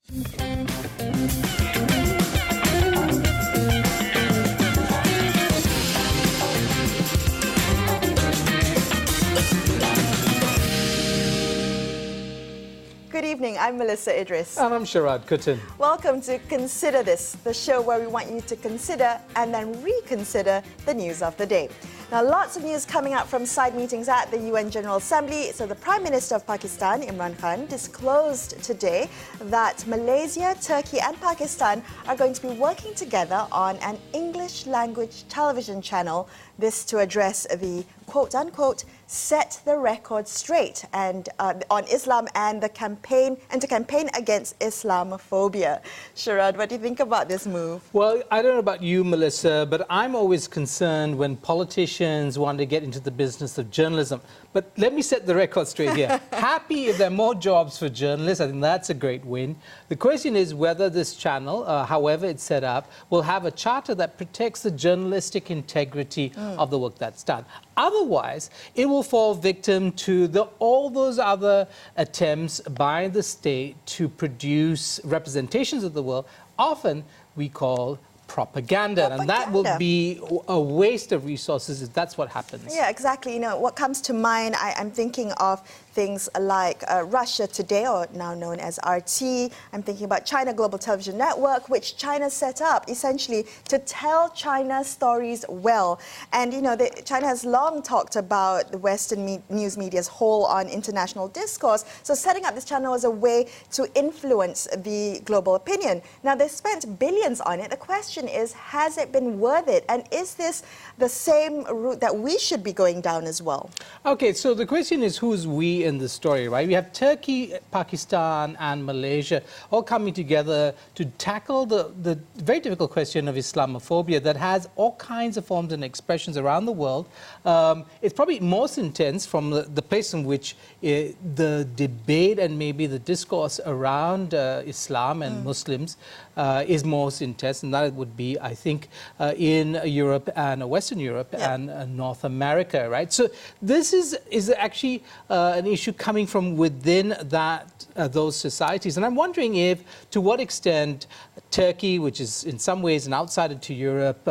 Good evening, I'm Melisa Idris. And I'm Sharaad Kuttan. Welcome to Consider This, the show where we want you to consider and then reconsider the news of the day. Now, lots of news coming out from side meetings at the UN General Assembly. So the Prime Minister of Pakistan, Imran Khan, disclosed today that Malaysia, Turkey and Pakistan are going to be working together on an English language television channel. This to address the quote-unquote set the record straight and on Islam and to campaign against Islamophobia. Sharaad, what do you think about this move? Well, I don't know about you, Melissa, but I'm always concerned when politicians want to get into the business of journalism. But let me set the record straight here. Happy if there are more jobs for journalists. I think that's a great win. The question is whether this channel, however it's set up, will have a charter that protects the journalistic integrity of the work that's done. Otherwise, it will fall victim to all those other attempts by the state to produce representations of the world, often we call propaganda. And that will be a waste of resources if that's what happens. Yeah, exactly. You know, what comes to mind, I'm thinking of things like Russia Today, or now known as RT. I'm thinking about China Global Television Network, which China set up essentially to tell China's stories well. And, you know, China has long talked about the Western news media's hold on international discourse. So setting up this channel was a way to influence the global opinion. Now, they spent billions on it. The question is, has it been worth it? And is this the same route that we should be going down as well? Okay, so the question is, who's we in the story, right? We have Turkey, Pakistan and Malaysia all coming together to tackle the very difficult question of Islamophobia that has all kinds of forms and expressions around the world. It's probably most intense from the place in which the debate and maybe the discourse around Islam and Muslims is most intense, and that would be, I think, in Europe and Western Europe and North America, right? So this is actually an issue coming from within those societies, and I'm wondering to what extent Turkey, which is in some ways an outsider to Europe,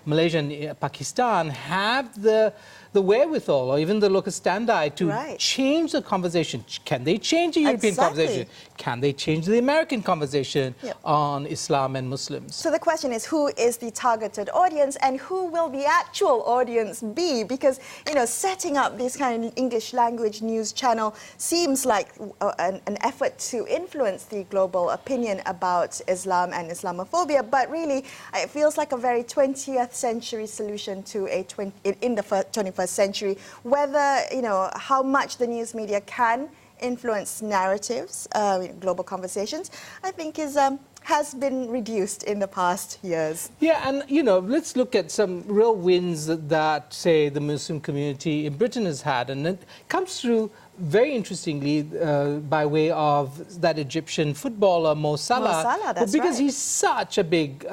Malaysia and Pakistan have the wherewithal or even the locus standi to change the conversation. Can they change the European conversation? Can they change the American conversation on Islam and Muslims? So the question is, who is the targeted audience and who will the actual audience be? Because, you know, setting up this kind of English language news channel seems like an effort to influence the global opinion about Islam and Islamophobia, but really it feels like a very 20th century solution to in the 21st century. Whether, you know, how much the news media can influence narratives, global conversations, I think has been reduced in the past years. Yeah, and, you know, let's look at some real wins that, say, the Muslim community in Britain has had, and it comes through very interestingly by way of that Egyptian footballer Mo Salah. Mo Salah, that's because right. he's such a big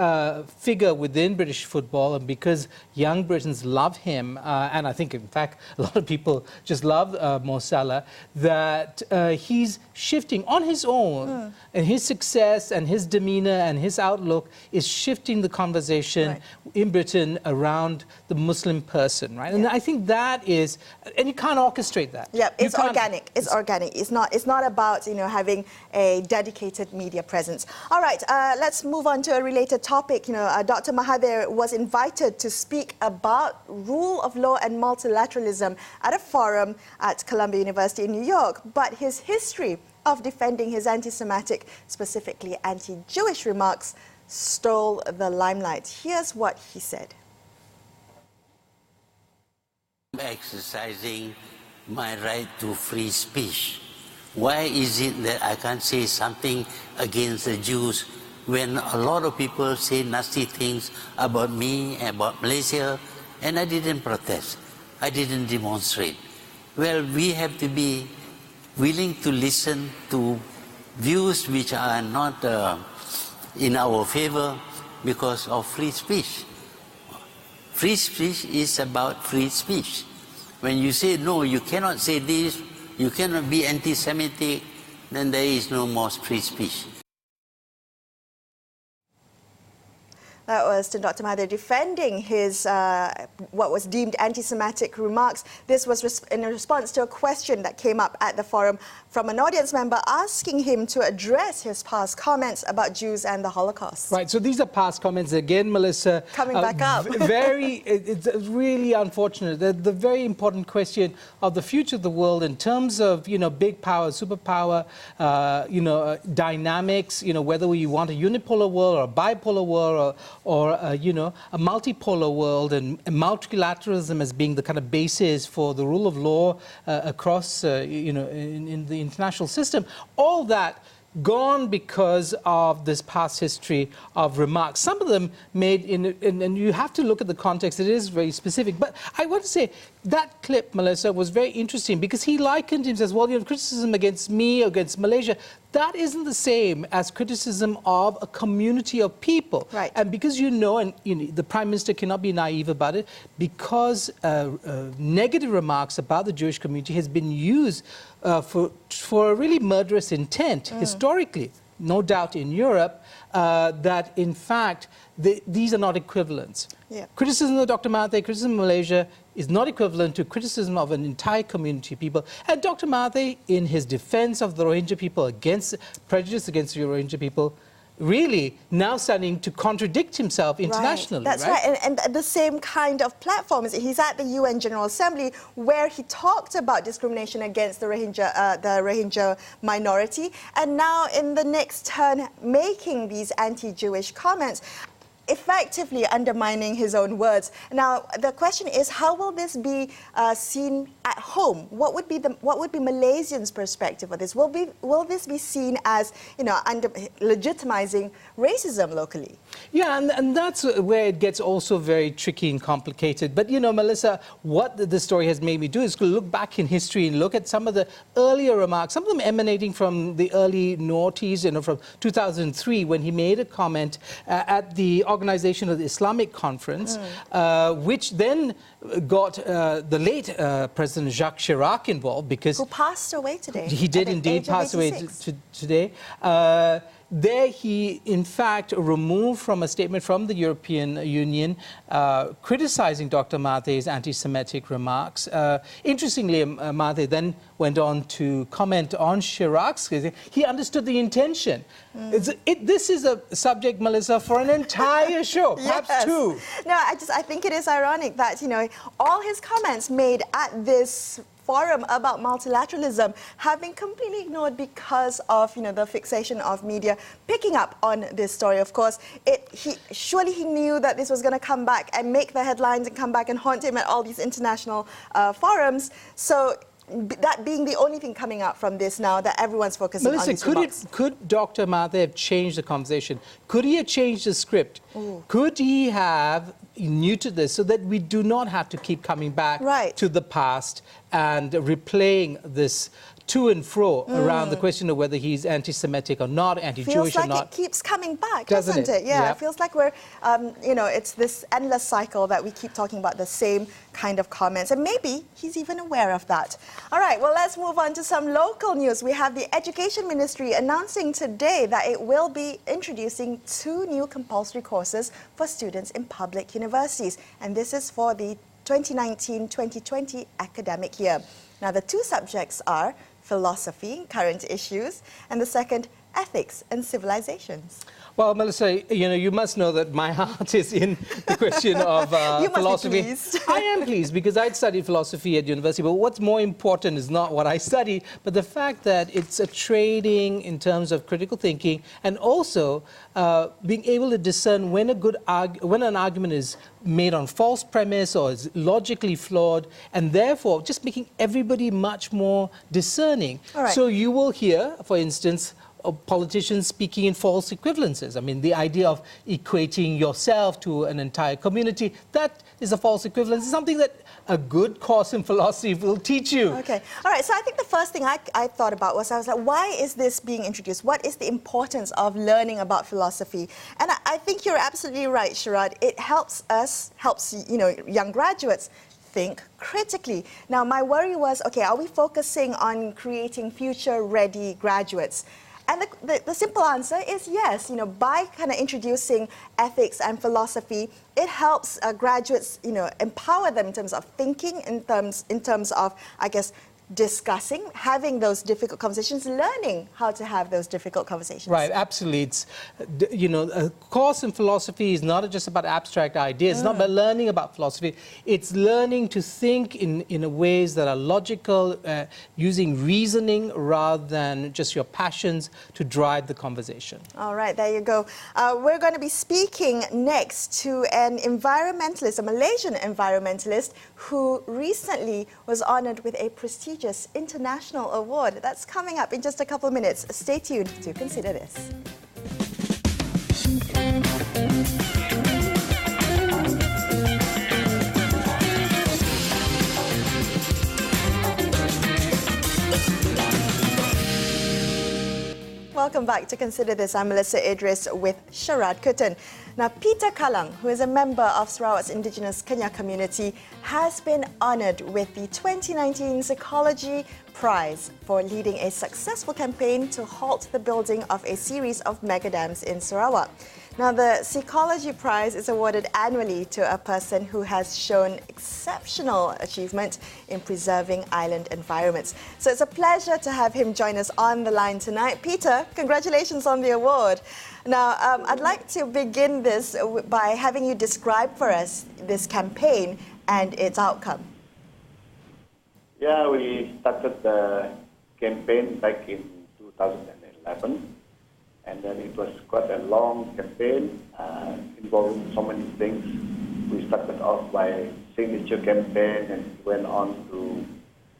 figure within British football, and because young Britons love him, and I think in fact a lot of people just love Mo Salah, that he's shifting on his own, and his success and his demeanor and his outlook is shifting the conversation in Britain around the Muslim person, right? And I think that is, and you can't orchestrate that. Yeah, it's organic. It's organic. It's not about, you know, having a dedicated media presence. All right, let's move on to a related topic. You know, Dr. Mahathir was invited to speak about rule of law and multilateralism at a forum at Columbia University in New York, but his history of defending his anti-Semitic, specifically anti-Jewish remarks stole the limelight. Here's what he said. Exercising my right to free speech. Why is it that I can't say something against the Jews when a lot of people say nasty things about me, about Malaysia, and I didn't protest, I didn't demonstrate? Well, we have to be willing to listen to views which are not in our favor because of free speech. Free speech is about free speech. When you say, no, you cannot say this, you cannot be anti-Semitic, then there is no more free speech. That was Dr. Mahathir defending his what was deemed anti-Semitic remarks. This was in response to a question that came up at the forum from an audience member asking him to address his past comments about Jews and the Holocaust. Right, so these are past comments again, Melissa. Coming back up. It's really unfortunate. The very important question of the future of the world in terms of, big power, superpower, dynamics, whether we want a unipolar world or a bipolar world or a multipolar world, and multilateralism as being the kind of basis for the rule of law across, in the international system. All that gone because of this past history of remarks. Some of them made and you have to look at the context. It is very specific. But I want to say that clip, Melissa, was very interesting because he likened himself as, well, criticism against me, against Malaysia. That isn't the same as criticism of a community of people. Right. And because the Prime Minister cannot be naive about it, because negative remarks about the Jewish community has been used for a really murderous intent historically, no doubt in Europe, that in fact these are not equivalents. Yeah. Criticism of Dr. Mahathir, criticism of Malaysia is not equivalent to criticism of an entire community of people. And Dr. Mahathir, in his defense of the Rohingya people, against prejudice against the Rohingya people, really now starting to contradict himself internationally. Right. That's right. And the same kind of platform. He's at the UN General Assembly where he talked about discrimination against the Rohingya minority, and now in the next turn making these anti-Jewish comments, effectively undermining his own words. Now, the question is, how will this be seen at home? What would be Malaysians' perspective of this? Will this be seen as, legitimizing racism locally? Yeah, and that's where it gets also very tricky and complicated. But, Melissa, what the story has made me do is look back in history and look at some of the earlier remarks, some of them emanating from the early noughties, from 2003, when he made a comment at the organization of the Islamic Conference, which then got the late President Jacques Chirac involved, because... Who passed away today. He did indeed pass away today. There he, in fact, removed from a statement from the European Union criticizing Dr. Mahathir's anti-Semitic remarks. Interestingly, Mahathir then went on to comment on Chirac's. He understood the intention. This is a subject, Melissa, for an entire show, perhaps yes. two. No, I think it is ironic that, all his comments made at this forum about multilateralism have been completely ignored because of the fixation of media picking up on this story. Of course, surely he knew that this was going to come back and make the headlines and come back and haunt him at all these international forums. So that being the only thing coming out from this now, that everyone's focusing on these remarks. Could Dr. Mahathir have changed the conversation? Could he have changed the script? Ooh. Could he have neutered this so that we do not have to keep coming back to the past and replaying this to and fro around the question of whether he's anti-Semitic or not, anti-Jewish or not? Feels like it keeps coming back, doesn't it? Yeah, Yep. It feels like we're, it's this endless cycle that we keep talking about the same kind of comments. And maybe he's even aware of that. All right, well, let's move on to some local news. We have the Education Ministry announcing today that it will be introducing 2 new compulsory courses for students in public universities. And this is for the 2019-2020 academic year. Now, the 2 subjects are philosophy, current issues, and the second, ethics and civilizations. Well, Melissa, you must know that my heart is in the question of philosophy. You must be pleased. I am pleased because I'd studied philosophy at university, but what's more important is not what I studied, but the fact that it's a training in terms of critical thinking and also being able to discern when an argument is made on false premise or is logically flawed, and therefore just making everybody much more discerning. All right. So you will hear, for instance, of politicians speaking in false equivalences. I mean, the idea of equating yourself to an entire community, that is a false equivalence. It's something that a good course in philosophy will teach you. Okay. All right. So I think the first thing I thought about was, I was like, why is this being introduced? What is the importance of learning about philosophy? And I think you're absolutely right, Sharaad. It helps young graduates think critically. Now, my worry was, okay, are we focusing on creating future-ready graduates? And the simple answer is yes. You know, by kind of introducing ethics and philosophy, it helps graduates, you know, empower them in terms of thinking, in terms of, I guess, discussing, having those difficult conversations, learning how to have those difficult conversations. Right, absolutely. It's, you know, a course in philosophy is not just about abstract ideas. It's not about learning about philosophy. It's learning to think in ways that are logical, using reasoning rather than just your passions to drive the conversation. All right, there you go. We're going to be speaking next to an environmentalist, a Malaysian environmentalist, who recently was honored with a prestigious international award. That's coming up in just a couple of minutes. Stay tuned to consider this. Welcome back to Consider This. I'm Melissa Idris with Sharaad Kutan. Now, Peter Kallang, who is a member of Sarawak's indigenous Kenyah community, has been honoured with the 2019 Psychology Prize for leading a successful campaign to halt the building of a series of megadams in Sarawak. Now, the Psychology Prize is awarded annually to a person who has shown exceptional achievement in preserving island environments. So it's a pleasure to have him join us on the line tonight. Peter, congratulations on the award. Now, I'd like to begin this by having you describe for us this campaign and its outcome. Yeah, we started the campaign back in 2011. And then it was quite a long campaign involving so many things. We started off by signature campaign and went on to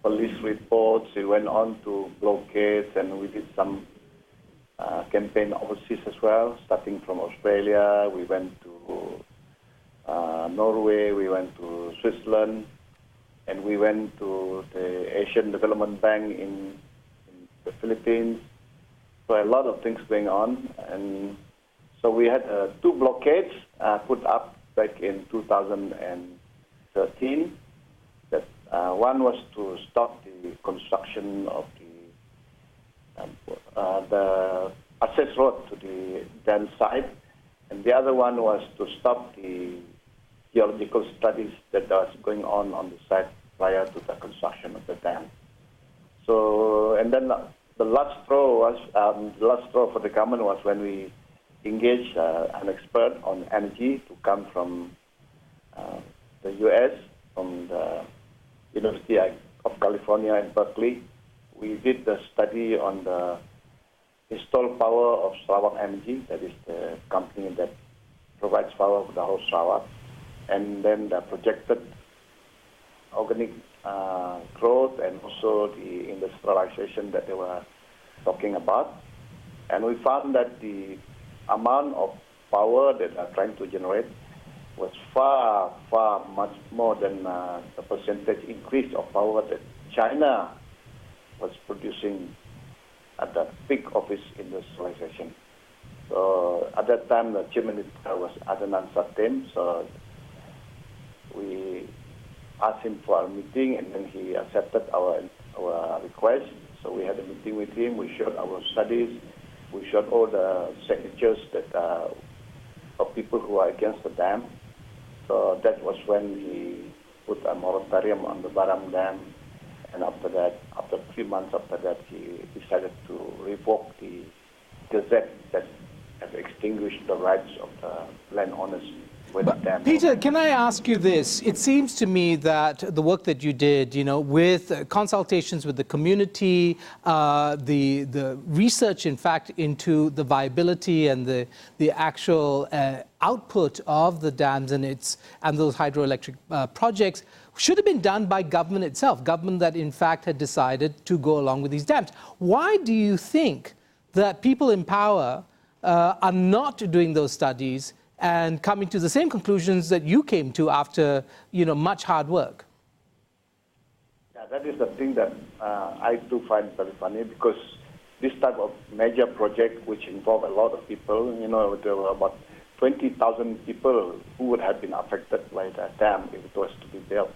police reports. We went on to blockades, and we did some campaign overseas as well, starting from Australia. We went to Norway, we went to Switzerland, and we went to the Asian Development Bank in the Philippines. So a lot of things going on, and so we had 2 blockades put up back in 2013. That one was to stop the construction of the access road to the dam site, and the other one was to stop the geological studies that was going on the site prior to the construction of the dam. So, and then the last straw for the government was when we engaged an expert on energy to come from the U.S., from the University of California in Berkeley. We did the study on the installed power of Sarawak Energy, that is the company that provides power for the whole Sarawak, and then the projected organic growth and also the industrialization that they were talking about. And we found that the amount of power that they are trying to generate was far much more than the percentage increase of power that China was producing at the peak of its industrialization. So at that time, the Chief Minister was Adnan Satem, so we asked him for a meeting, and then he accepted our request. So we had a meeting with him. We showed our studies. We showed all the signatures that of people who are against the dam. So that was when he put a moratorium on the Baram Dam. And after that, after 3 months after that, he decided to revoke the gazette that has extinguished the rights of the landowners. Peter, can I ask you this? It seems to me that the work that you did, you know, with consultations with the community, the research, in fact, into the viability and the actual output of the dams and those hydroelectric projects should have been done by government itself, government that, in fact, had decided to go along with these dams. Why do you think that people in power are not doing those studies and coming to the same conclusions that you came to after, you know, much hard work? Yeah, that is the thing that I do find very funny, because this type of major project, which involve a lot of people, you know, there were about 20,000 people who would have been affected by the dam if it was to be built.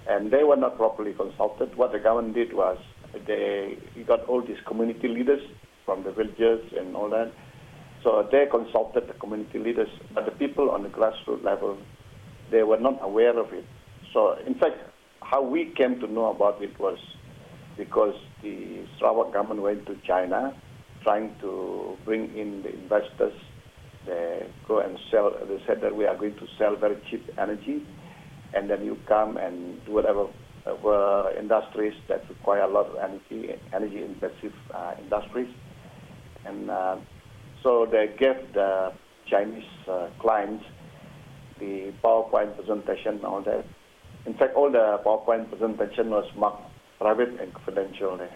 And they were not properly consulted. What the government did was they got all these community leaders from the villages and all that. So they consulted the community leaders, but the people on the grassroots level, they were not aware of it. So in fact, how we came to know about it was because the Sarawak government went to China trying to bring in the investors. They go and sell, they said that we are going to sell very cheap energy, and then you come and do whatever industries that require a lot of energy-intensive industries. And so they gave the Chinese clients the PowerPoint presentation and all that. In fact, all the PowerPoint presentation was marked private and confidential there.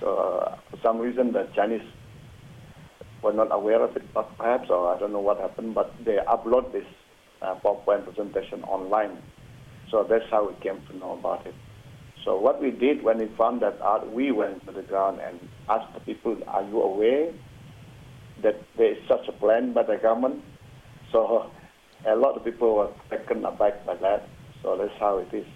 So for some reason, the Chinese were not aware of it, perhaps, or I don't know what happened, but they upload this PowerPoint presentation online. So that's how we came to know about it. So what we did when we found that out, we went to the ground and asked the people, are you aware that there is such a plan by the government? So a lot of people were taken aback by that. So that's how it is.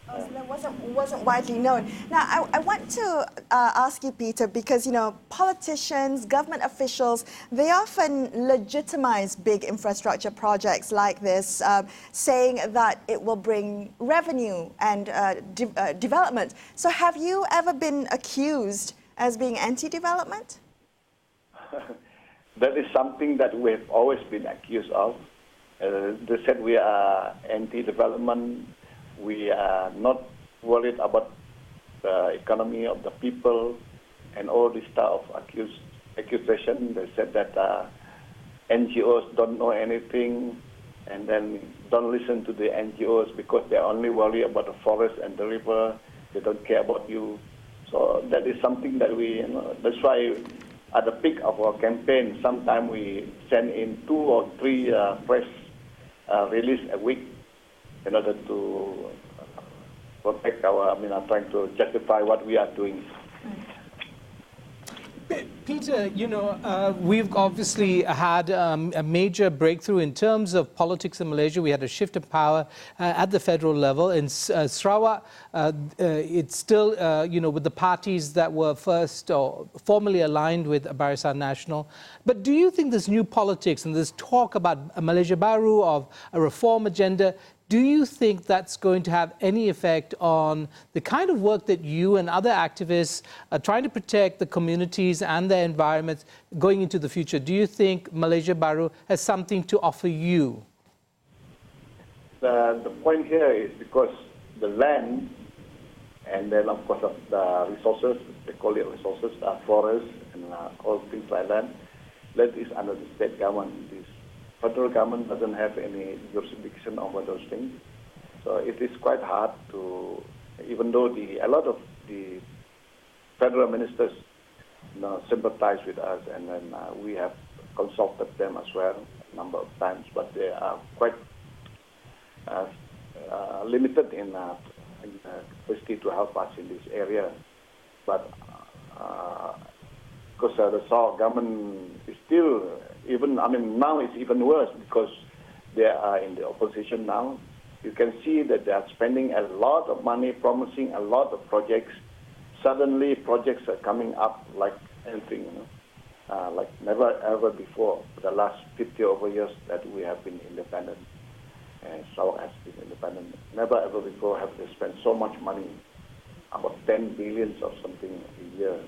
Oh, so that wasn't widely known. Now, I want to ask you, Peter, because, you know, politicians, government officials, they often legitimize big infrastructure projects like this, saying that it will bring revenue and development. So have you ever been accused as being anti-development? That is something that we have always been accused of. They said we are anti-development. We are not worried about the economy of the people and all this type of accusation. They said that NGOs don't know anything, and then don't listen to the NGOs because they only worry about the forest and the river. They don't care about you. So that is something that we, you know, that's why at the peak of our campaign, sometimes we send in 2 or 3 press release a week in order to protect our, trying to justify what we are doing. Peter, you know, we've obviously had a major breakthrough in terms of politics in Malaysia. We had a shift of power at the federal level. In Sarawak, it's still, you know, with the parties that were first or formally aligned with Barisan Nasional. But do you think this new politics and this talk about a Malaysia Baharu, of a reform agenda, do you think that's going to have any effect on the kind of work that you and other activists are trying to protect the communities and their environments going into the future? Do you think Malaysia Baharu has something to offer you? The point here is because the land, and then of course the resources, they call it resources, forests and all things like that, that is under the state government. This federal government doesn't have any jurisdiction over those things. So it is quite hard to, even though a lot of the federal ministers, you know, sympathize with us, and then we have consulted them as well a number of times, but they are quite limited in capacity to help us in this area. But because the Sarawak government is still, now it's even worse because they are in the opposition now. You can see that they are spending a lot of money, promising a lot of projects. Suddenly, projects are coming up like anything, you know, like never ever before. For the last 50 over years that we have been independent, and Sarawak has been independent. Never ever before have they spent so much money, about 10 billion or something a year.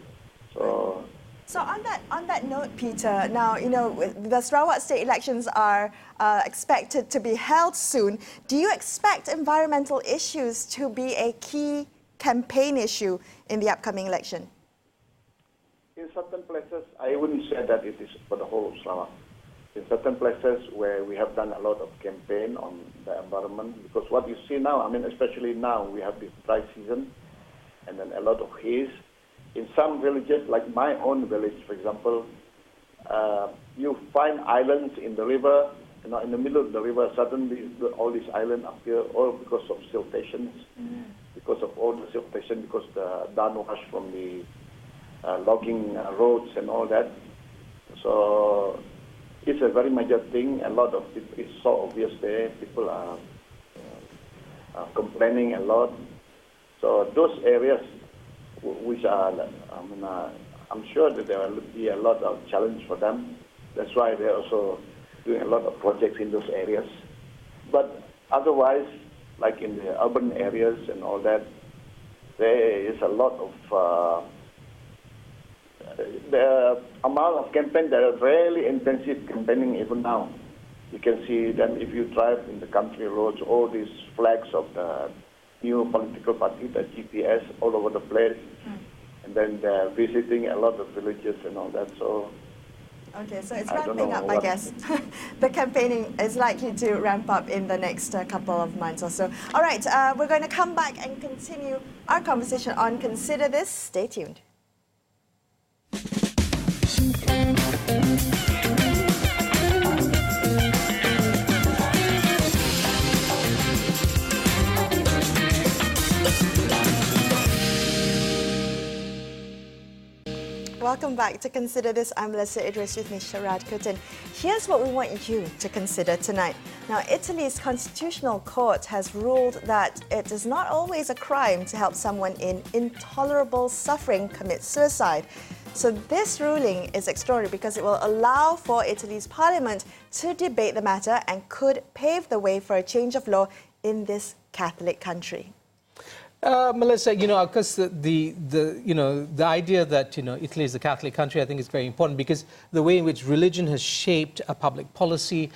So on that note, Peter, now, you know, the Sarawak state elections are expected to be held soon. Do you expect environmental issues to be a key campaign issue in the upcoming election? In certain places, I wouldn't say that it is for the whole of Sarawak. In certain places where we have done a lot of campaign on the environment, because what you see now, especially now, we have this dry season, and then a lot of haze. In some villages, like my own village, for example, you find islands in the river, you know, in the middle of the river, suddenly all these islands appear, all because of siltations, because of all the siltation, because the downwash from the logging roads and all that. So it's a very major thing. A lot of it is so obvious there. People are complaining a lot. So those areas which are I'm sure that there will be a lot of challenge for them. That's why they're also doing a lot of projects in those areas. But otherwise, like in the urban areas and all that, there is a lot of the amount of campaign that are really intensive campaigning even now. You can see them if you drive in the country roads, all these flags of the new political party, the GPS, all over the place. And then they're visiting a lot of villages and all that. So okay, so it's ramping up, I guess. The campaigning is likely to ramp up in the next couple of months or so. All right, we're going to come back and continue our conversation on Consider This. Stay tuned. Welcome back to Consider This. I'm Melisa Idris, with me Sharaad Kutin. Here's what we want you to consider tonight. Now, Italy's constitutional court has ruled that it is not always a crime to help someone in intolerable suffering commit suicide. So this ruling is extraordinary because it will allow for Italy's parliament to debate the matter and could pave the way for a change of law in this Catholic country. Melissa, of course, the idea that, Italy is a Catholic country, I think is very important because the way in which religion has shaped a public policy,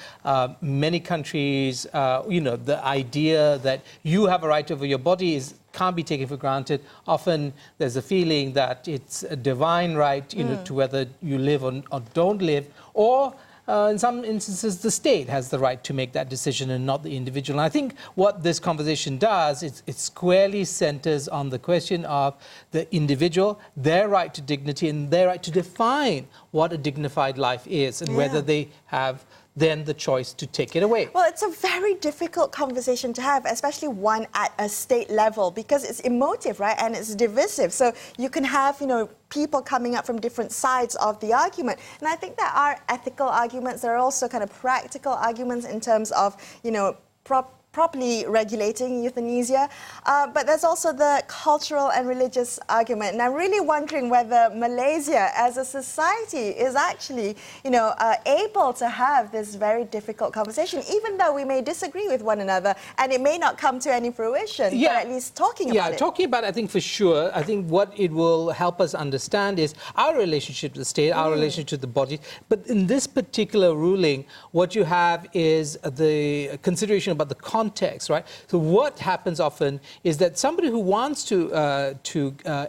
many countries, the idea that you have a right over your body can't be taken for granted. Often there's a feeling that it's a divine right, to whether you live or don't live, or in some instances, the state has the right to make that decision and not the individual. And I think what this conversation does, it squarely centers on the question of the individual, their right to dignity and their right to define what a dignified life is and whether they have then the choice to take it away. Well, it's a very difficult conversation to have, especially one at a state level, because it's emotive, right? And it's divisive. So you can have, people coming up from different sides of the argument. And I think there are ethical arguments. There are also kind of practical arguments in terms of, properly regulating euthanasia. But there's also the cultural and religious argument. And I'm really wondering whether Malaysia as a society is actually, able to have this very difficult conversation, even though we may disagree with one another and it may not come to any fruition, but at least talking about it. Yeah, talking about it, I think for sure. I think what it will help us understand is our relationship to the state, our relationship to the body. But in this particular ruling, what you have is the consideration about the context, right? So what happens often is that somebody who wants to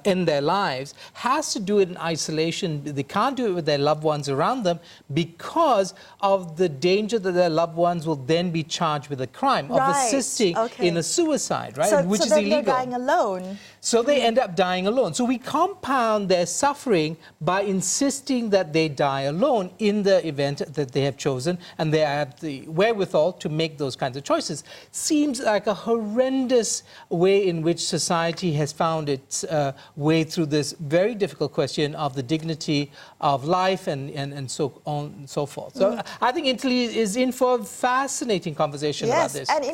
end their lives has to do it in isolation. They can't do it with their loved ones around them because of the danger that their loved ones will then be charged with a crime of assisting in a suicide, right? Which is illegal. So they're dying alone. So they end up dying alone. So we compound their suffering by insisting that they die alone in the event that they have chosen and they have the wherewithal to make those kinds of choices. Seems like a horrendous way in which society has found its way through this very difficult question of the dignity of life and so on and so forth. So I think Italy is in for a fascinating conversation about this. And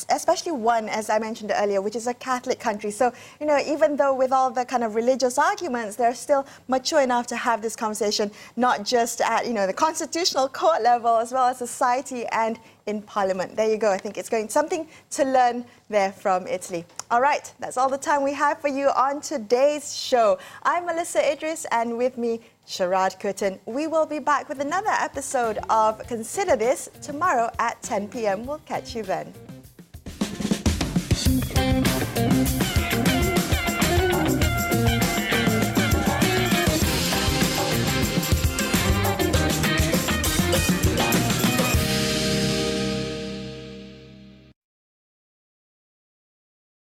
especially one, as I mentioned earlier, which is a Catholic country. So, even though with all the kind of religious arguments, they're still mature enough to have this conversation, not just at, the constitutional court level, as well as society and in Parliament. There you go. I think it's something to learn there from Italy. All right, that's all the time we have for you on today's show. I'm Melisa Idris, and with me, Sharaad Kutin. We will be back with another episode of Consider This tomorrow at 10 p.m. We'll catch you then.